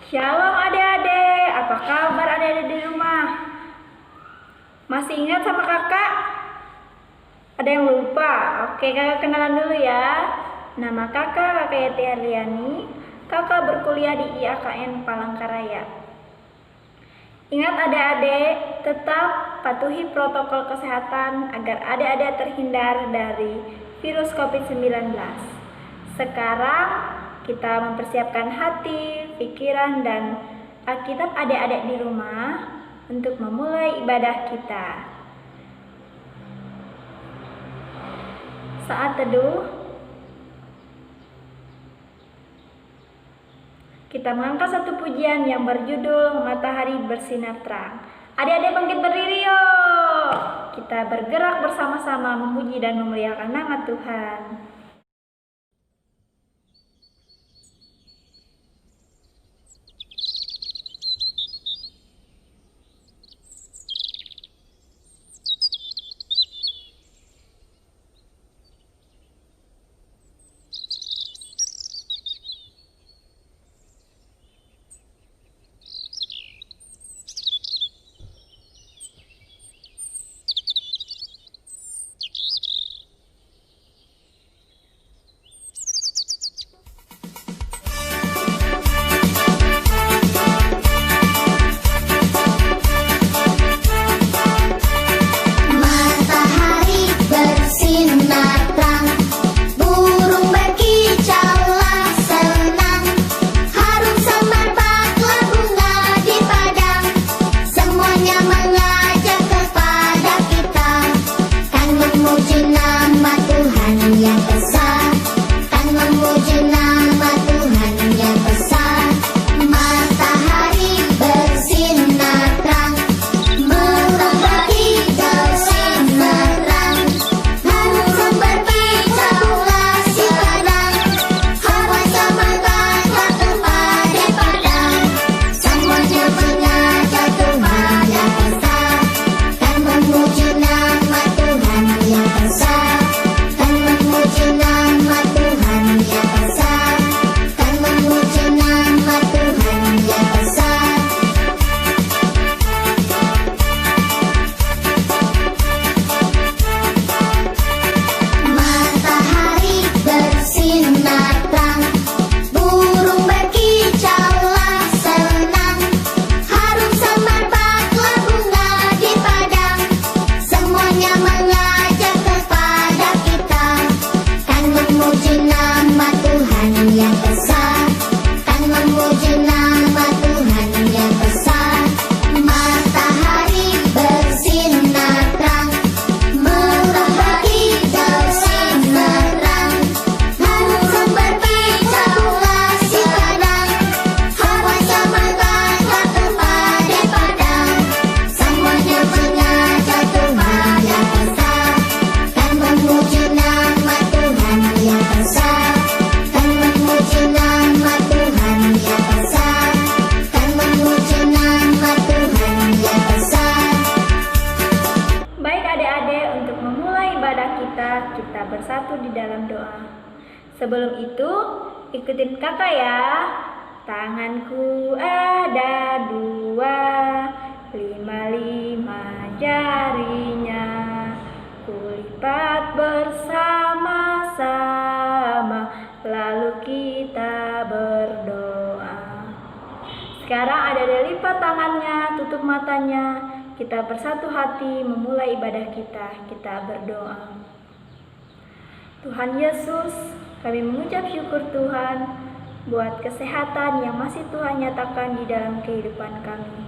Shalom adik-adik, apa kabar adik-adik di rumah? Masih ingat sama kakak? Ada yang lupa? Oke, kakak kenalan dulu ya. Nama kakak Yati Arliani. Kakak berkuliah di IAKN Palangkaraya. Ingat adik-adik, tetap patuhi protokol kesehatan agar adik-adik terhindar dari virus COVID-19. Sekarang kita mempersiapkan hati, pikiran, dan Alkitab adik-adik di rumah untuk memulai ibadah kita. Saat teduh, kita mengangkat satu pujian yang berjudul Matahari Bersinar Terang. Adik-adik bangkit berdiri yuk. Kita bergerak bersama-sama memuji dan memuliakan nama Tuhan. Kita bersatu di dalam doa. Sebelum itu, ikutin kakak ya. Tanganku ada 2, 5 jarinya. Kulipat bersama-sama, lalu kita berdoa. Sekarang ada lipat tangannya, tutup matanya. Kita bersatu hati memulai ibadah kita. Kita berdoa. Tuhan Yesus, kami mengucap syukur Tuhan buat kesehatan yang masih Tuhan nyatakan di dalam kehidupan kami.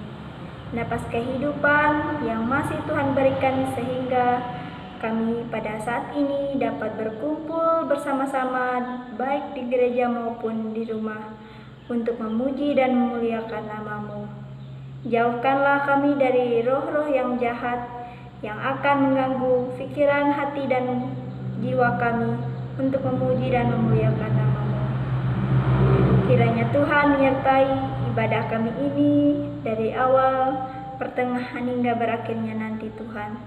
Napas kehidupan yang masih Tuhan berikan sehingga kami pada saat ini dapat berkumpul bersama-sama baik di gereja maupun di rumah untuk memuji dan memuliakan nama-Mu. Jauhkanlah kami dari roh-roh yang jahat yang akan mengganggu pikiran, hati, dan jiwa kami untuk memuji dan memuliakan nama-Mu. Kiranya Tuhan menyertai ibadah kami ini dari awal, pertengahan hingga berakhirnya nanti Tuhan.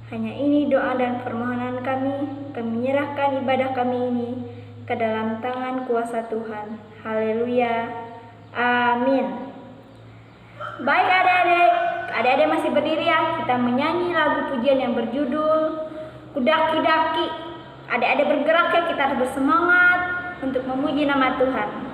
Hanya ini doa dan permohonan kami menyerahkan ibadah kami ini ke dalam tangan kuasa Tuhan. Haleluya. Amin. Baik adik-adik masih berdiri ya. Kita menyanyi lagu pujian yang berjudul Kudaki-daki. Adik-adik bergerak ya, kita harus bersemangat untuk memuji nama Tuhan.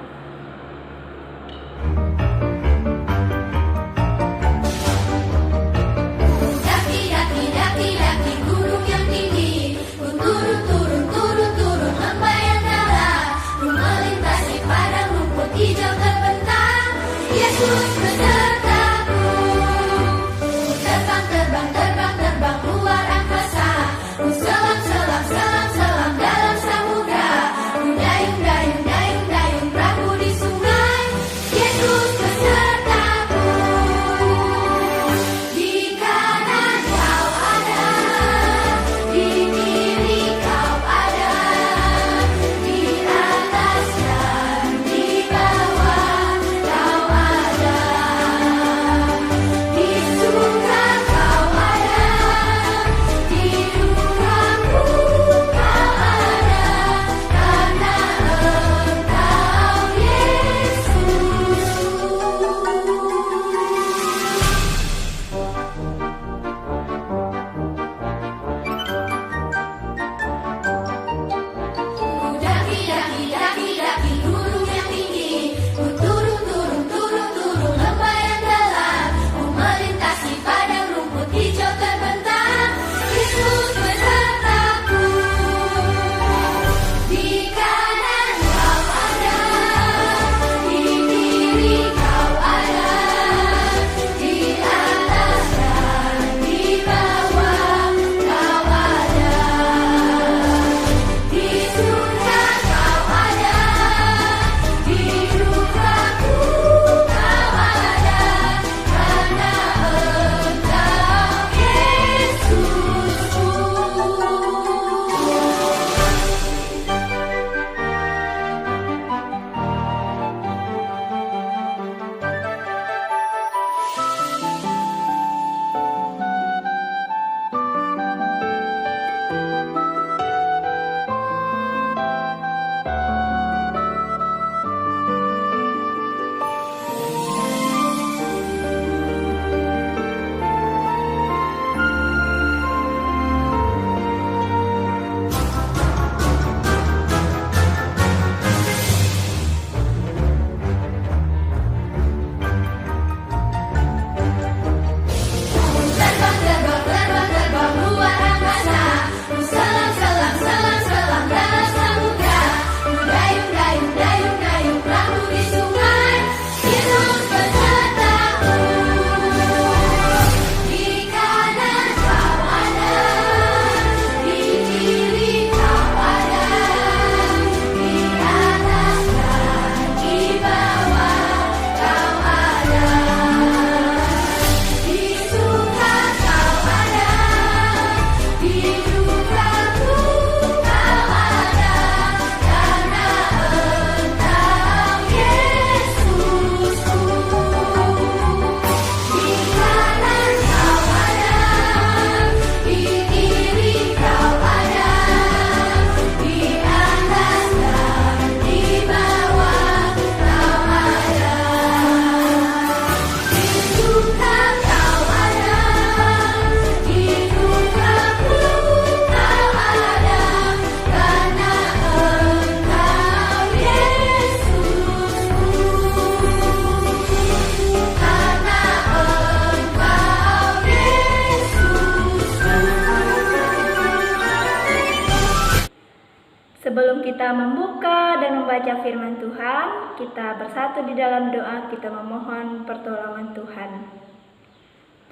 Sebelum kita membuka dan membaca firman Tuhan, kita bersatu di dalam doa, kita memohon pertolongan Tuhan.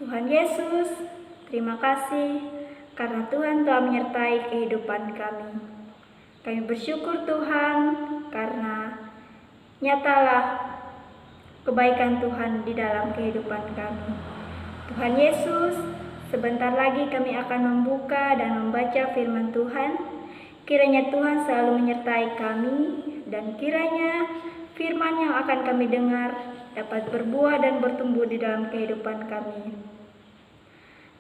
Tuhan Yesus, terima kasih karena Tuhan telah menyertai kehidupan kami. Kami bersyukur Tuhan karena nyatalah kebaikan Tuhan di dalam kehidupan kami. Tuhan Yesus, sebentar lagi kami akan membuka dan membaca firman Tuhan. Kiranya Tuhan selalu menyertai kami dan kiranya firman yang akan kami dengar dapat berbuah dan bertumbuh di dalam kehidupan kami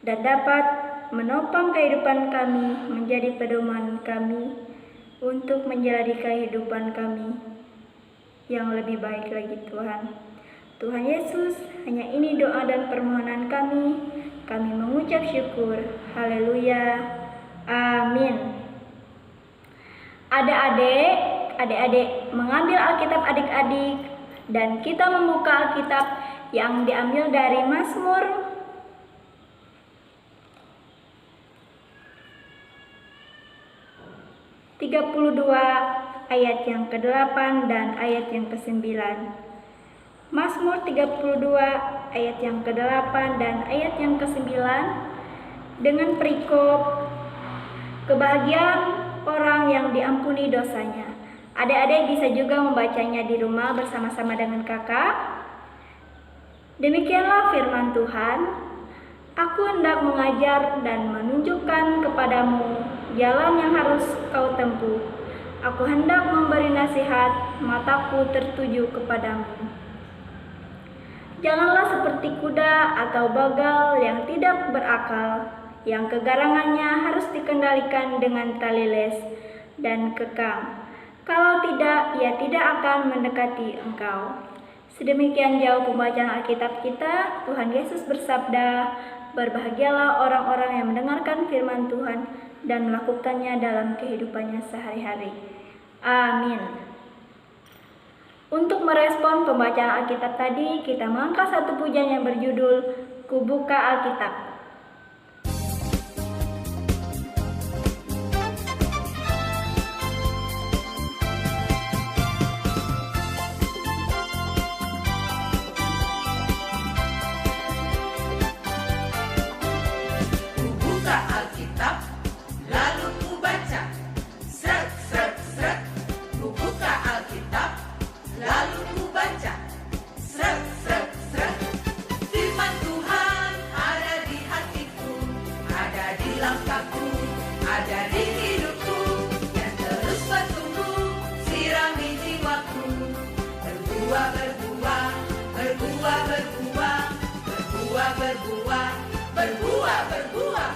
dan dapat menopang kehidupan kami, menjadi pedoman kami untuk menjalani kehidupan kami yang lebih baik lagi Tuhan. Tuhan Yesus, hanya ini doa dan permohonan kami. Kami mengucap syukur. Haleluya. Amin. Adik-adik mengambil Alkitab adik-adik dan kita membuka Alkitab yang diambil dari Mazmur 32 ayat yang ke-8 dan ayat yang ke-9. Mazmur 32 ayat yang ke-8 dan ayat yang ke-9 dengan perikop kebahagiaan orang yang diampuni dosanya. Adik-adik bisa juga membacanya di rumah bersama-sama dengan kakak. Demikianlah firman Tuhan. Aku hendak mengajar dan menunjukkan kepadamu jalan yang harus kau tempuh. Aku hendak memberi nasihat, mataku tertuju kepadamu. Janganlah seperti kuda atau bagal yang tidak berakal, yang kegarangannya harus dikendalikan dengan tali les dan kekang. Kalau tidak, ia tidak akan mendekati engkau. Sedemikian jauh pembacaan Alkitab kita. Tuhan Yesus bersabda, berbahagialah orang-orang yang mendengarkan firman Tuhan dan melakukannya dalam kehidupannya sehari-hari. Amin. Untuk merespon pembacaan Alkitab tadi, kita mengangkat satu pujian yang berjudul Kubuka Alkitab. Kubuka Alkitab, lalu ku baca. Sret, sret, sret. Kubuka Alkitab, lalu ku baca. Sret, sret, sret. Firman Tuhan ada di hatiku, ada di langkahku, ada di hidupku, yang terus bertumbuh, sirami jiwaku. Berbuah, berbuah, berbuah, berbuah, berbuah, berbuah, berbuah, berbuah.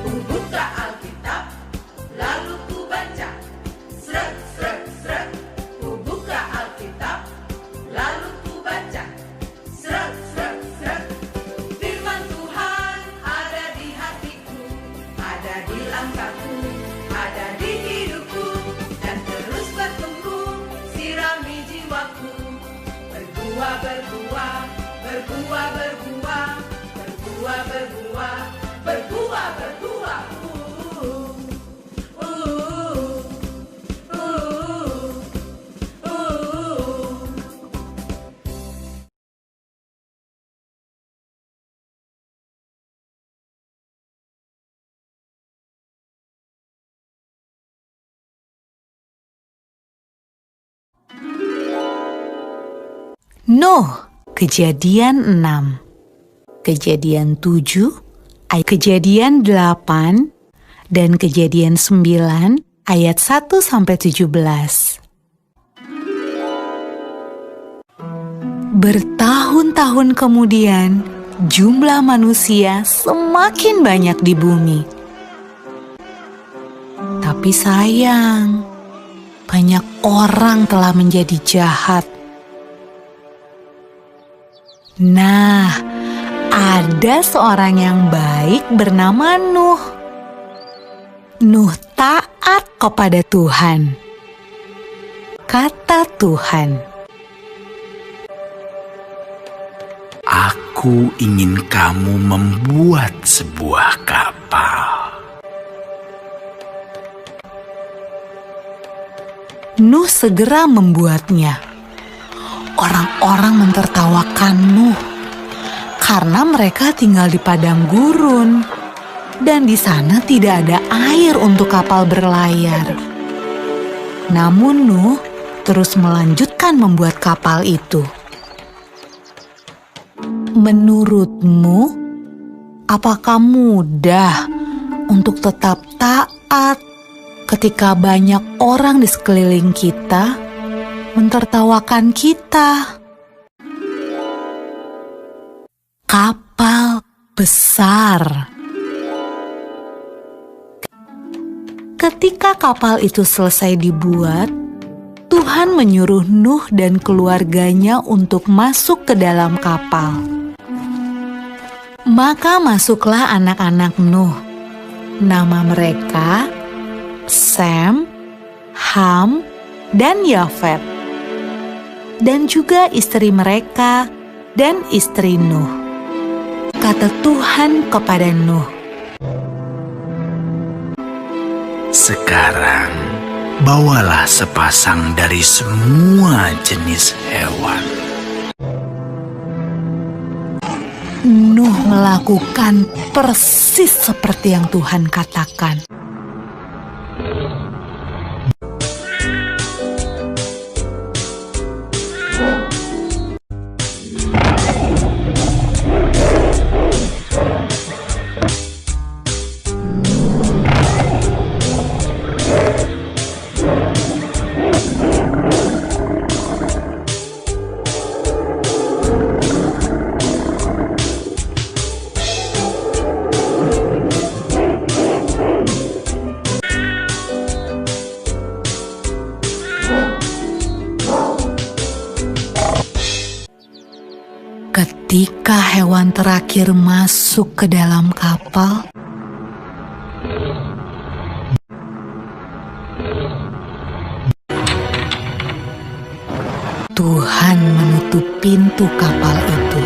Kubuka Alkitab, lalu ku baca. Sret, sret, sret. Kubuka Alkitab, lalu ku baca. Sret, sret, sret. Firman Tuhan ada di hatiku, ada di langkahku, ada di hidupku, dan terus bertumbuh, sirami jiwaku. Berbuah, berbuah, berbuah, berbuah, berbuah, berbuah, berbuah, berbuah. Nuh, Kejadian 6, Kejadian 7, Kejadian 8, dan Kejadian 9 ayat 1-17. Bertahun-tahun kemudian, jumlah manusia semakin banyak di bumi. Tapi sayang, banyak orang telah menjadi jahat. Nah, ada seorang yang baik bernama Nuh. Nuh taat kepada Tuhan. Kata Tuhan, Aku ingin kamu membuat sebuah kapal. Nuh segera membuatnya. Orang-orang mentertawakan Nuh karena mereka tinggal di padang gurun dan di sana tidak ada air untuk kapal berlayar. Namun Nuh terus melanjutkan membuat kapal itu. Menurutmu, apakah mudah untuk tetap taat ketika banyak orang di sekeliling kita mentertawakan kita. Kapal besar. Ketika kapal itu selesai dibuat, Tuhan menyuruh Nuh dan keluarganya untuk masuk ke dalam kapal. Maka masuklah anak-anak Nuh. Nama mereka Sem, Ham, dan Yafet. Dan juga istri mereka dan istri Nuh. Kata Tuhan kepada Nuh, "Sekarang bawalah sepasang dari semua jenis hewan." Nuh melakukan persis seperti yang Tuhan katakan. Ketika hewan terakhir masuk ke dalam kapal, Tuhan menutup pintu kapal itu.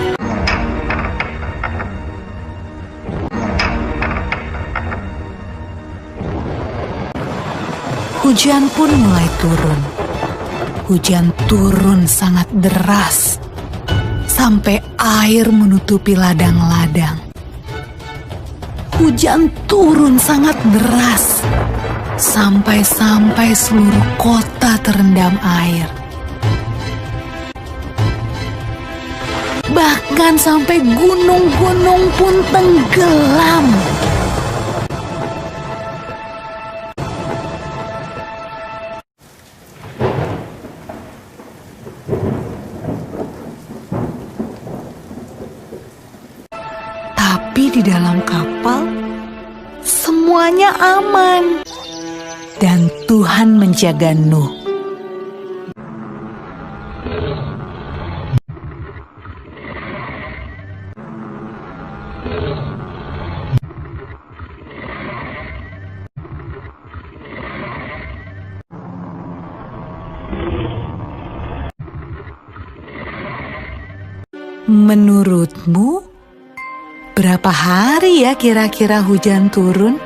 Hujan pun mulai turun. Hujan turun sangat deras, sampai air menutupi ladang-ladang. Hujan turun sangat deras, sampai seluruh kota terendam air. Bahkan sampai gunung-gunung pun tenggelam. Tapi di dalam kapal, semuanya aman. Dan Tuhan menjaga Nuh. Menurutmu, berapa hari ya kira-kira hujan turun?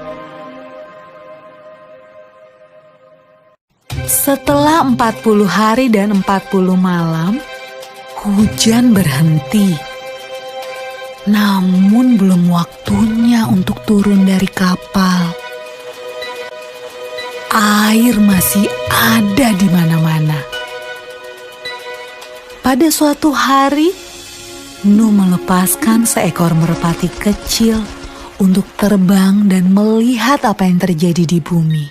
Setelah 40 hari dan 40 malam, hujan berhenti. Namun belum waktunya untuk turun dari kapal. Air masih ada di mana-mana. Pada suatu hari, Nuh melepaskan seekor merpati kecil untuk terbang dan melihat apa yang terjadi di bumi.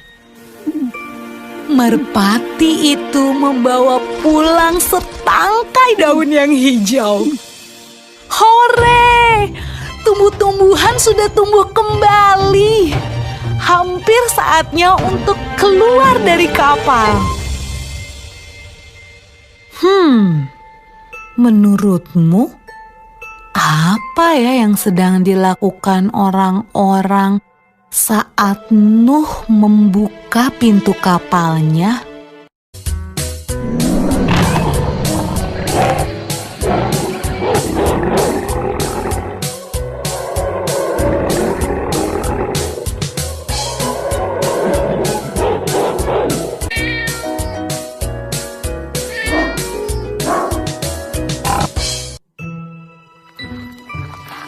Merpati itu membawa pulang setangkai daun yang hijau. Hore! Tumbuh-tumbuhan sudah tumbuh kembali. Hampir saatnya untuk keluar dari kapal. Menurutmu, apa ya yang sedang dilakukan orang-orang saat Nuh membuka pintu kapalnya?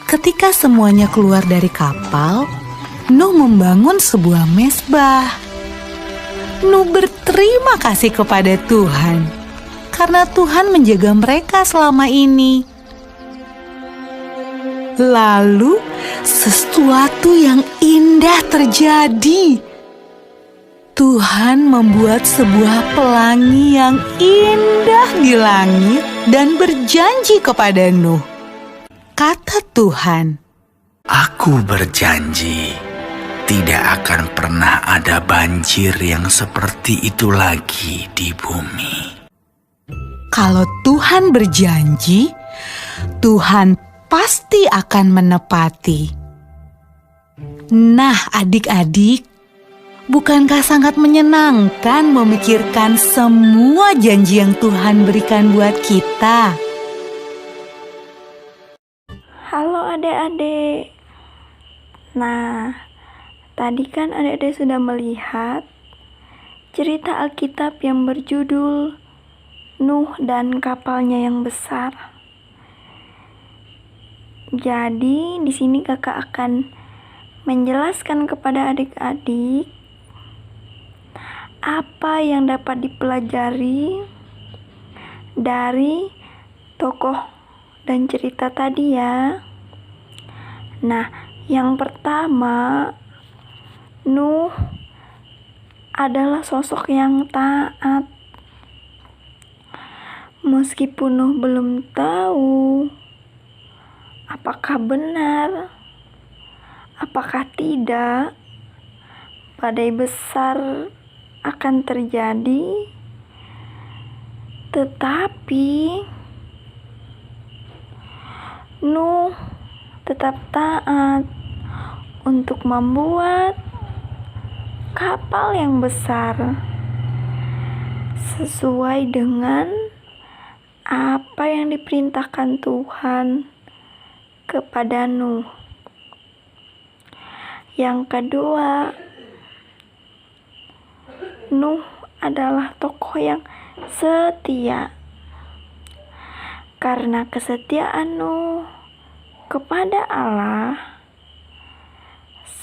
Ketika semuanya keluar dari kapal, Nuh membangun sebuah mezbah. Nuh berterima kasih kepada Tuhan karena Tuhan menjaga mereka selama ini. Lalu sesuatu yang indah terjadi. Tuhan membuat sebuah pelangi yang indah di langit dan berjanji kepada Nuh. Kata Tuhan, Aku berjanji, tidak akan pernah ada banjir yang seperti itu lagi di bumi. kalau Tuhan berjanji, Tuhan pasti akan menepati. Nah, adik-adik, bukankah sangat menyenangkan memikirkan semua janji yang Tuhan berikan buat kita? Halo adik-adik. Nah, tadi kan adik-adik sudah melihat cerita Alkitab yang berjudul Nuh dan kapalnya yang besar. Jadi, di sini kakak akan menjelaskan kepada adik-adik apa yang dapat dipelajari dari tokoh dan cerita tadi ya. Nah, yang pertama, Nuh adalah sosok yang taat. Meskipun Nuh belum tahu apakah benar, apakah tidak badai besar akan terjadi, tetapi Nuh tetap taat untuk membuat kapal yang besar sesuai dengan apa yang diperintahkan Tuhan kepada Nuh. Yang kedua, Nuh adalah tokoh yang setia. Karena kesetiaan Nuh kepada Allah,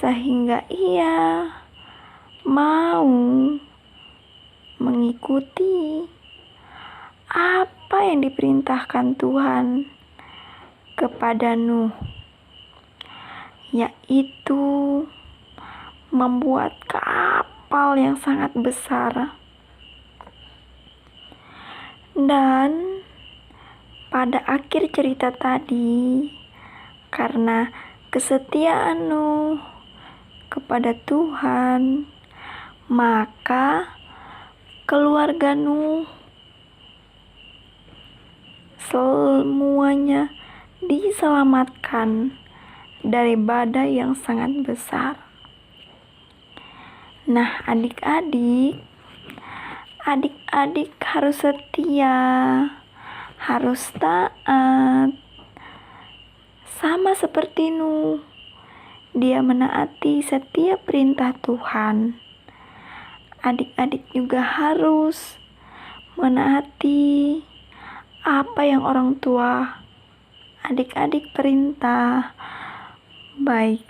sehingga ia mau mengikuti apa yang diperintahkan Tuhan kepada Nuh, yaitu membuat kapal yang sangat besar. Dan pada akhir cerita tadi, karena kesetiaan Nuh kepada Tuhan, maka keluarga Nuh semuanya diselamatkan dari badai yang sangat besar. Nah, adik-adik harus setia, harus taat. Sama seperti Nuh, dia menaati setiap perintah Tuhan. Adik-adik juga harus menaati apa yang orang tua adik-adik perintah, baik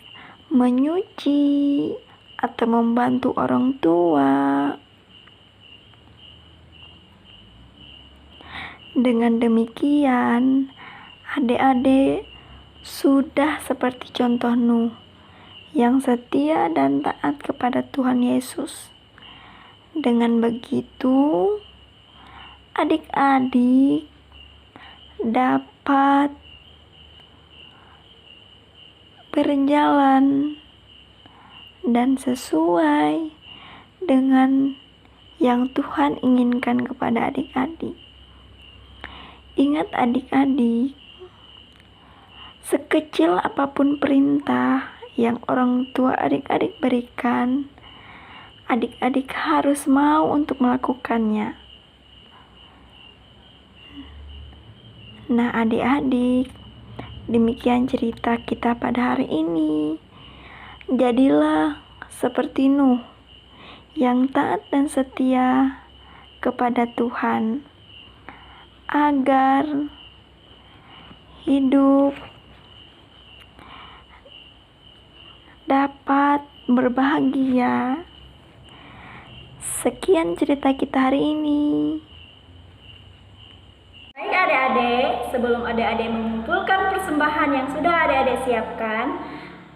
menyuci atau membantu orang tua. Dengan demikian, adik-adik sudah seperti contoh Nuh yang setia dan taat kepada Tuhan Yesus. Dengan begitu, adik-adik dapat berjalan dan sesuai dengan yang Tuhan inginkan kepada adik-adik. Ingat adik-adik, sekecil apapun perintah yang orang tua adik-adik berikan, adik-adik harus mau untuk melakukannya. Nah, adik-adik, demikian cerita kita pada hari ini. Jadilah seperti Nuh yang taat dan setia kepada Tuhan, agar hidup dapat berbahagia. Sekian cerita kita hari ini. Baik adik-adik, sebelum adik-adik mengumpulkan persembahan yang sudah adik-adik siapkan,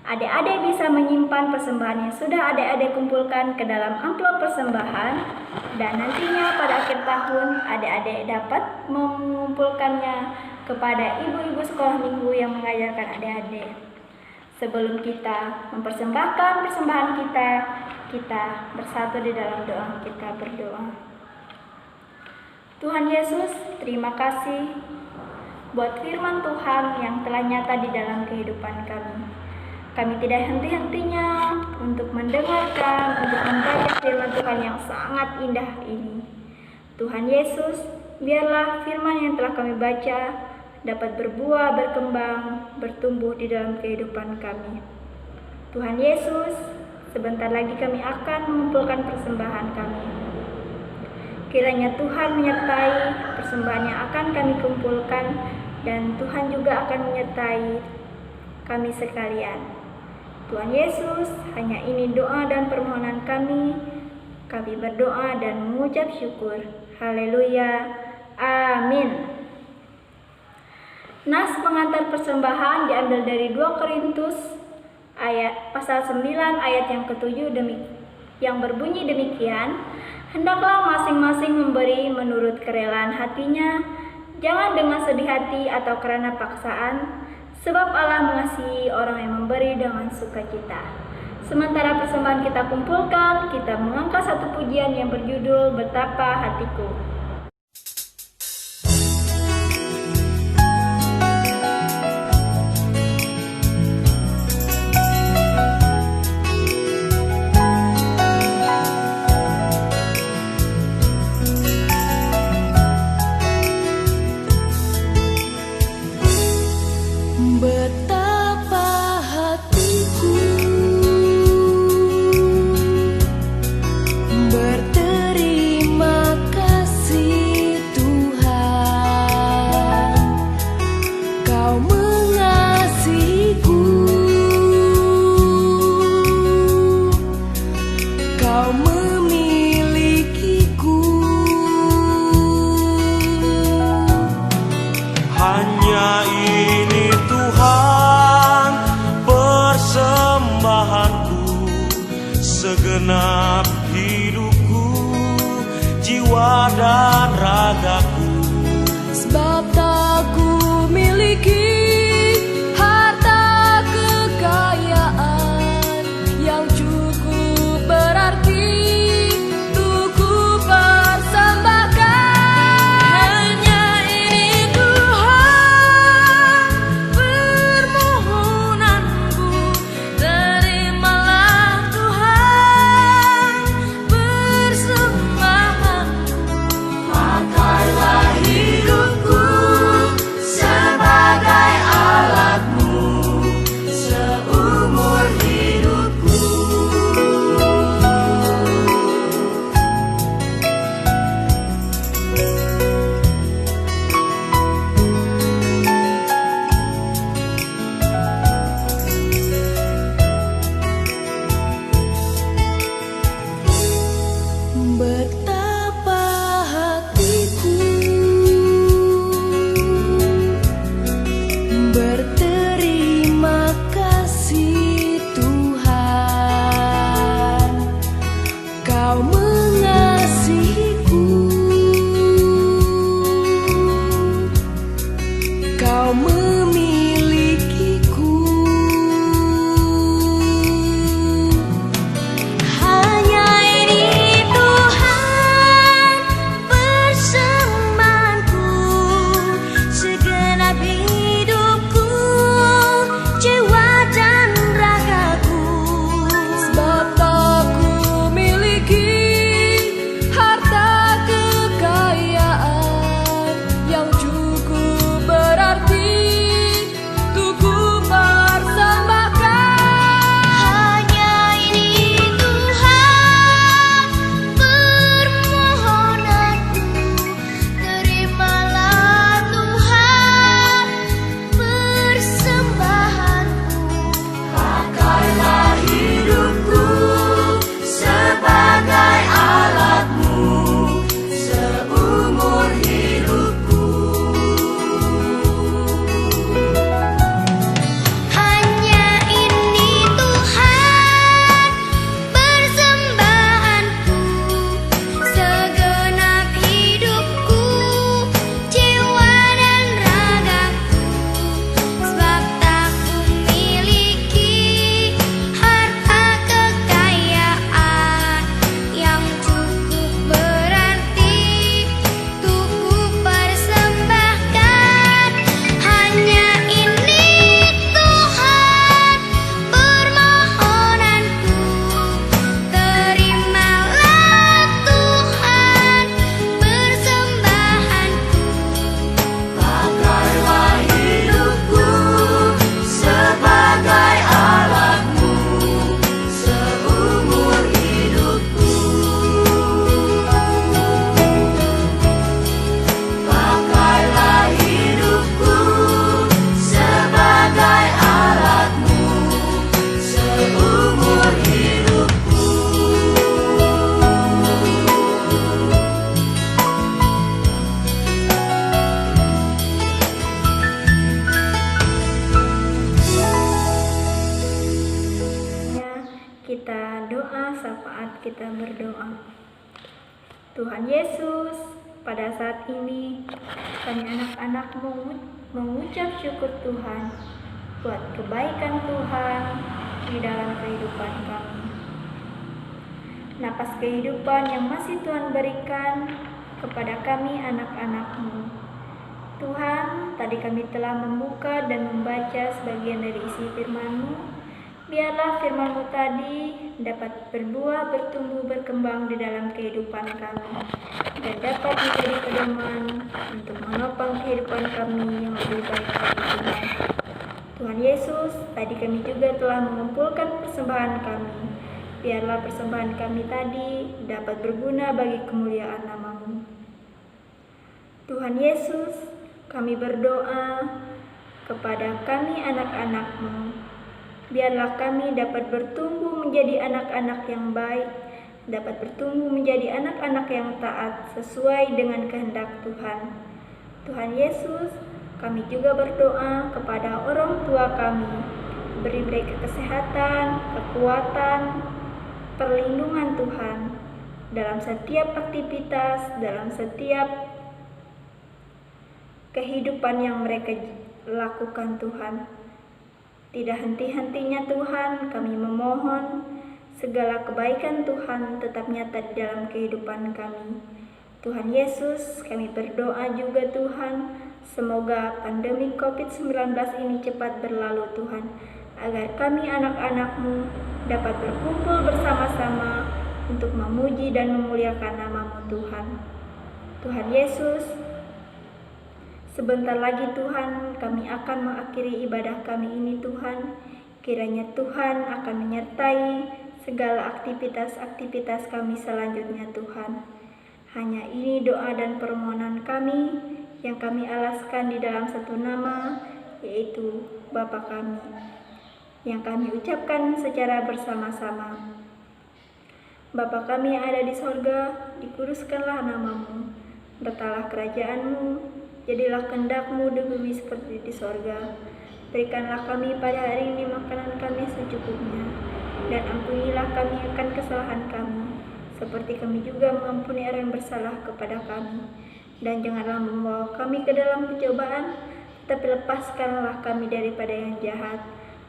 Adik-adik bisa menyimpan persembahan yang sudah adik-adik kumpulkan ke dalam amplop persembahan, dan nantinya pada akhir tahun adik-adik dapat mengumpulkannya kepada ibu-ibu sekolah minggu yang mengajarkan adik-adik. Sebelum kita mempersembahkan persembahan kita bersatu di dalam doa. Kita berdoa. Tuhan Yesus, terima kasih buat firman Tuhan yang telah nyata di dalam kehidupan kami. Kami tidak henti-hentinya untuk mendengarkan, untuk membaca firman Tuhan yang sangat indah ini. Tuhan Yesus, biarlah firman yang telah kami baca dapat berbuah, berkembang, bertumbuh di dalam kehidupan kami. Tuhan Yesus, sebentar lagi kami akan mengumpulkan persembahan kami. Kiranya Tuhan menyertai persembahan yang akan kami kumpulkan, dan Tuhan juga akan menyertai kami sekalian. Tuhan Yesus, hanya ini doa dan permohonan kami. Kami berdoa dan mengucap syukur. Haleluya. Amin. Nas pengantar persembahan diambil dari 2 Korintus pasal 9 ayat yang ke-7 yang berbunyi demikian. Hendaklah masing-masing memberi menurut kerelaan hatinya, jangan dengan sedih hati atau karena paksaan, sebab Allah mengasihi orang yang memberi dengan sukacita. Sementara persembahan kita kumpulkan, kita mengangkat satu pujian yang berjudul Betapa Hatiku. Betapa hatiku berterima kasih Tuhan, Kau mengasihiku, Kau memilikiku. Hanya ini Tuhan persembahanku, segenap hidupku, jiwa dan ragaku. Sebab tak ku miliki harta kekayaan yang cukup berarti untuk ku persembahkan. Hanya ini Tuhan permohonanku, terimalah Tuhan persembahanku. Pakailah hidupku sebagai alatmu seumur hidupku. Betapa hatiku berterima kasih Tuhan, Kau mengasihiku, Kau memilikiku. Hanya ini Tuhan persembahanku, segenap hidupku, jiwa dan ragaku. Sebab tak ku miliki harta berdoa. Tuhan Yesus, pada saat ini kami anak-anak-Mu mengucap syukur Tuhan buat kebaikan Tuhan di dalam kehidupan kami. Napas kehidupan yang masih Tuhan berikan kepada kami anak-anak-Mu. Tuhan, tadi kami telah membuka dan membaca sebagian dari isi firman-Mu. Biarlah firman-Mu tadi dapat berbuah, bertumbuh, berkembang di dalam kehidupan kami, dan dapat menjadi pedoman untuk menopang kehidupan kami yang lebih baik lagi Tuhan. Tuhan Yesus, tadi kami juga telah mengumpulkan persembahan kami. Biarlah persembahan kami tadi dapat berguna bagi kemuliaan nama-Mu. Tuhan Yesus, kami berdoa kepada kami anak-anak-Mu. Biarlah kami dapat bertumbuh menjadi anak-anak yang baik, dapat bertumbuh menjadi anak-anak yang taat sesuai dengan kehendak Tuhan. Tuhan Yesus, kami juga berdoa kepada orang tua kami. Beri mereka kesehatan, kekuatan, perlindungan Tuhan dalam setiap aktivitas, dalam setiap kehidupan yang mereka lakukan Tuhan. Tidak henti-hentinya Tuhan, kami memohon segala kebaikan Tuhan tetap nyata di dalam kehidupan kami. Tuhan Yesus, kami berdoa juga Tuhan, semoga pandemi COVID-19 ini cepat berlalu Tuhan, agar kami anak-anak-Mu dapat berkumpul bersama-sama untuk memuji dan memuliakan nama-Mu Tuhan. Tuhan Yesus, sebentar lagi Tuhan kami akan mengakhiri ibadah kami ini Tuhan. Kiranya Tuhan akan menyertai segala aktivitas-aktivitas kami selanjutnya Tuhan. Hanya ini doa dan permohonan kami yang kami alaskan di dalam satu nama, yaitu Bapa kami, yang kami ucapkan secara bersama-sama. Bapa kami yang ada di sorga, dikuduskanlah nama-Mu, datanglah kerajaan-Mu, jadilah kehendak-Mu di bumi seperti di sorga. Berikanlah kami pada hari ini makanan kami secukupnya, dan ampunilah kami akan kesalahan kami, seperti kami juga mengampuni orang yang bersalah kepada kami. Dan janganlah membawa kami ke dalam pencobaan, tapi lepaskanlah kami daripada yang jahat.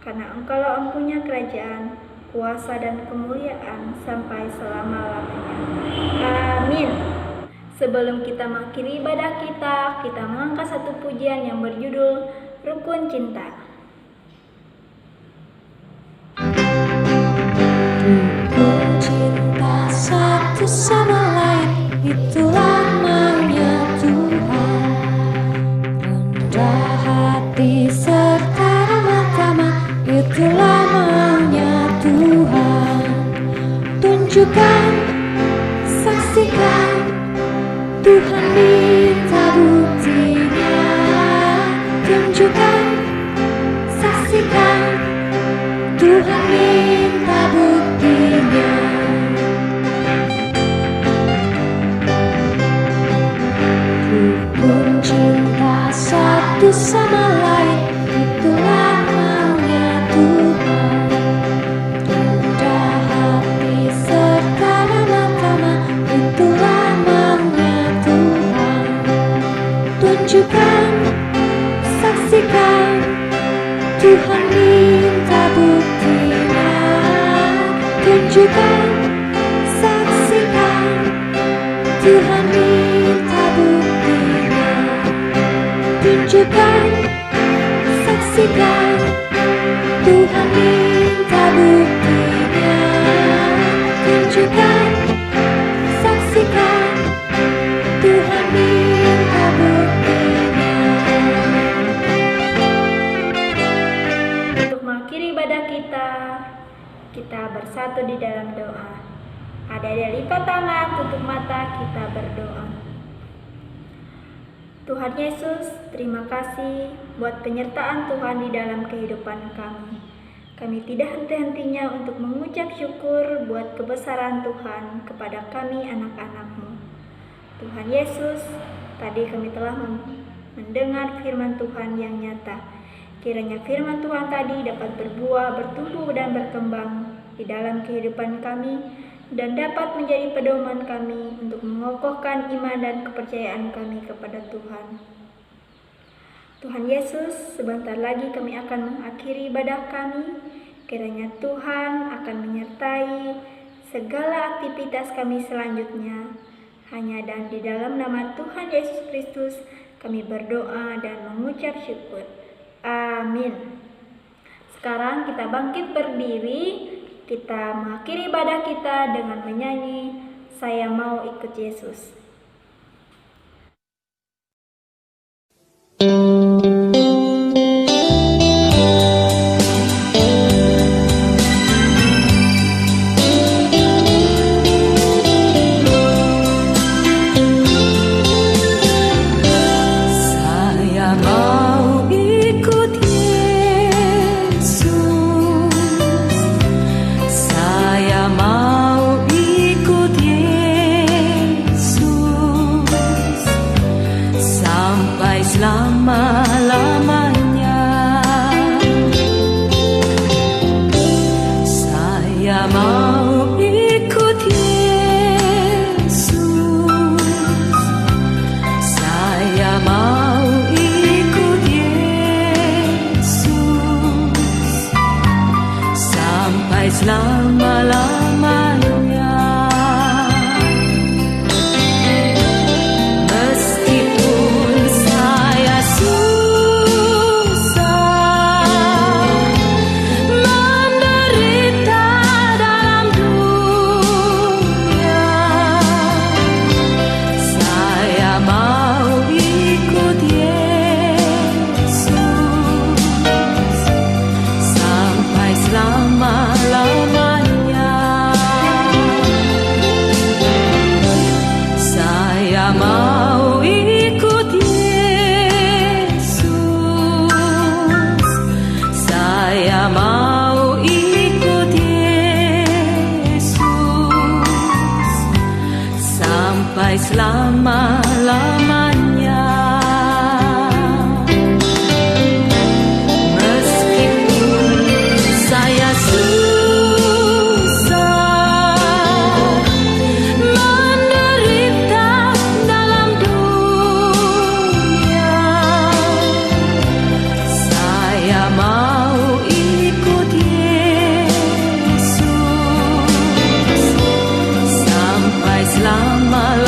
Karena Engkau-lah yang punya kerajaan, kuasa dan kemuliaan sampai selama-lamanya. Amin. Sebelum kita mengakhiri ibadah kita mengangkat satu pujian yang berjudul Rukun Cinta. Rukun cinta satu sama lain, itulah maunya Tuhan. Rendah hati serta ramah tamah, itulah maunya Tuhan. Tunjukkan, saksikan, Tuhan minta buktinya. Tunjukkan, saksikan, Tuhan minta buktinya. Rukun cinta satu sama lain, itulah maunya Tuhan. Rendah hati serta ramah tamah, itulah maunya Tuhan. Tunjukkan, saksikan, Tuhan minta buktinya. Tunjukkan, saksikan, Tuhan minta buktinya. Tunjukkan, saksikan, Tuhan minta buktinya. Tunjukkan, saksikan, Tuhan minta buktinya. Untuk mengakhiri ibadah kita bersatu di dalam doa. Ada lipat tangan, tutup mata, kita berdoa. Tuhan Yesus, terima kasih buat penyertaan Tuhan di dalam kehidupan kami. Kami tidak henti-hentinya untuk mengucap syukur buat kebesaran Tuhan kepada kami anak-anak-Mu. Tuhan Yesus, tadi kami telah mendengar firman Tuhan yang nyata. Kiranya firman Tuhan tadi dapat berbuah, bertumbuh dan berkembang di dalam kehidupan kami, dan dapat menjadi pedoman kami untuk mengokohkan iman dan kepercayaan kami kepada Tuhan. Tuhan Yesus, sebentar lagi kami akan mengakhiri ibadah kami. Kiranya Tuhan akan menyertai segala aktivitas kami selanjutnya. Hanya dan di dalam nama Tuhan Yesus Kristus kami berdoa dan mengucap syukur. Amin. Sekarang kita bangkit berdiri, kita mengakhiri ibadah kita dengan menyanyi Saya Mau Ikut Yesus. Selama-lamanya saya mau ikut Yesus, saya mau ikut Yesus sampai selama-lamanya. Selama-lamanya, meskipun saya susah menderita dalam dunia, saya mau ikut Yesus sampai selama-lamanya.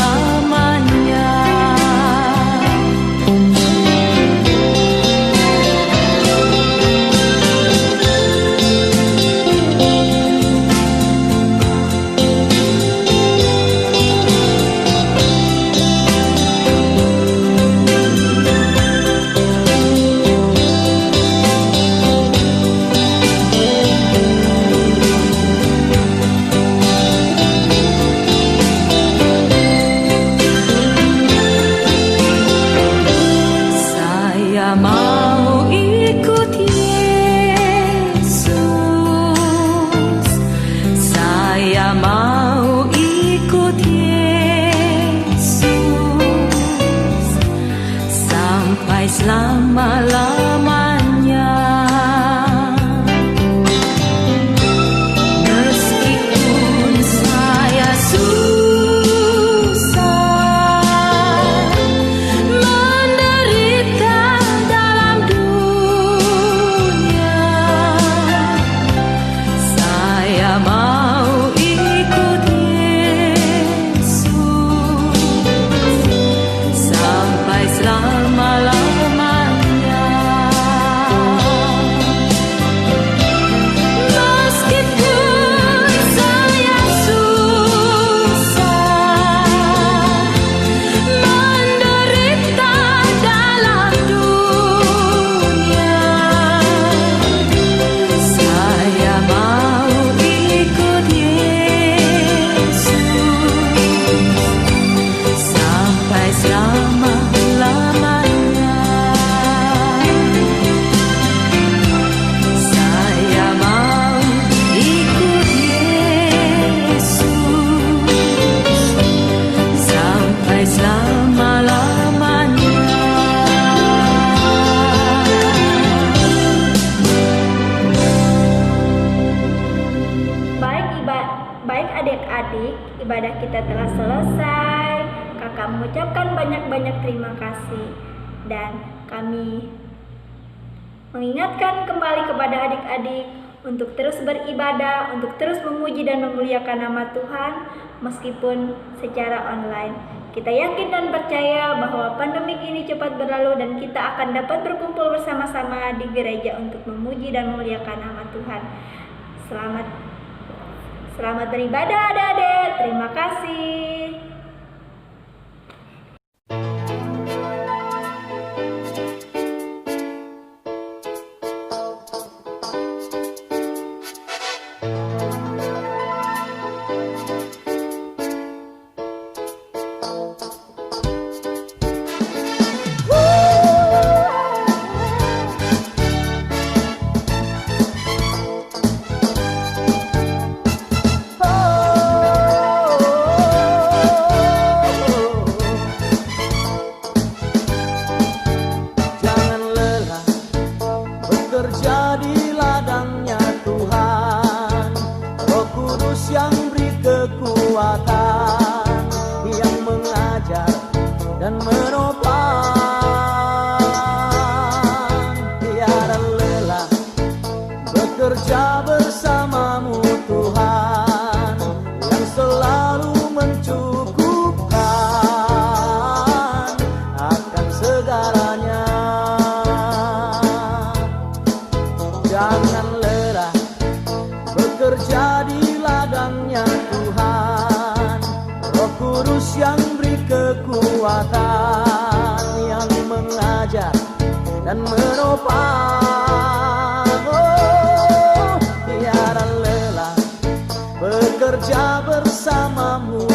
mengucapkan banyak-banyak terima kasih. Dan kami mengingatkan kembali kepada adik-adik untuk terus beribadah, untuk terus memuji dan memuliakan nama Tuhan meskipun secara online. Kita yakin dan percaya bahwa pandemik ini cepat berlalu dan kita akan dapat berkumpul bersama-sama di gereja untuk memuji dan memuliakan nama Tuhan. Selamat beribadah adik-adik. Terima kasih. Jangan lelah bekerja di ladangnya Tuhan. Roh Kudus yang beri kekuatan, yang mengajar dan menopang. Tiada lelah bekerja bersamamu Tuhan, yang selalu mencukupkan akan segalanya. Jangan lelah bekerja di ladangnya Tuhan. Roh Kudus yang beri kekuatan, yang mengajar dan menopang. Oh, tiada lelah bekerja bersamamu